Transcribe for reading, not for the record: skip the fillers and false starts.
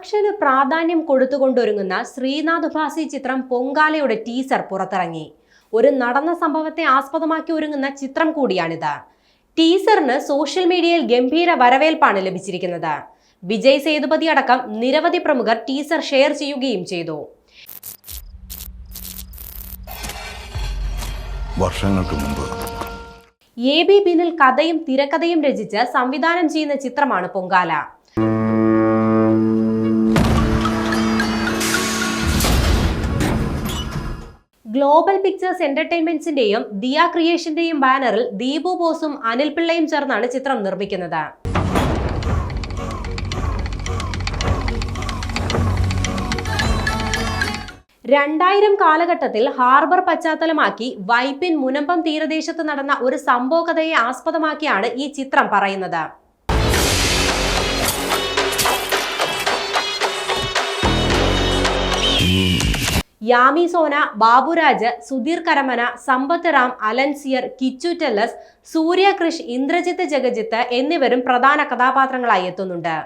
Action പ്രാധാന്യം കൊടുത്തുകൊണ്ടൊരുങ്ങുന്ന ശ്രീനാഥ് ഭാസി ചിത്രം പൊങ്കാലയുടെ teaser പുറത്തിറങ്ങി. ഒരു നടന്ന സംഭവത്തെ ആസ്പദമാക്കി ഒരുങ്ങുന്ന ചിത്രം കൂടിയാണിത്. ടീസറിന് സോഷ്യൽ മീഡിയയിൽ ഗംഭീര വരവേൽപ്പാണ് ലഭിച്ചിരിക്കുന്നത്. വിജയ് സേതുപതി അടക്കം നിരവധി പ്രമുഖർ ടീസർ ഷെയർ ചെയ്യുകയും ചെയ്തു. വർഷങ്ങൾക്ക് മുമ്പ് AB ബിനിൽ കഥയും തിരക്കഥയും രചിച്ച് സംവിധാനം ചെയ്യുന്ന ചിത്രമാണ് പൊങ്കാല. ഗ്ലോബൽ പിക്ചേഴ്സ് എന്റർടൈൻമെന്റ്സിന്റെയും ദിയ ക്രിയേഷന്റെയും ബാനറിൽ ദീപു ബോസും അനിൽ പിള്ളയും ചേർന്നാണ് ചിത്രം നിർമ്മിക്കുന്നത്. കാലഘട്ടത്തിൽ ഹാർബർ പശ്ചാത്തലമാക്കി വൈപ്പിൻ മുനമ്പം തീരദേശത്ത് നടന്ന ഒരു സംഭവ കഥയെ ആസ്പദമാക്കിയാണ് ഈ ചിത്രം പറയുന്നത്. യാമി സോന, ബാബുരാജ്, സുധീർ കരമന, സമ്പത്ത് റാം, അലൻസിയർ, കിച്ചു ടെല്ലസ്, സൂര്യ കൃഷ്, ഇന്ദ്രജിത്ത് ജഗജിത്ത് എന്നിവരും പ്രധാന കഥാപാത്രങ്ങളായി എത്തുന്നുണ്ട്.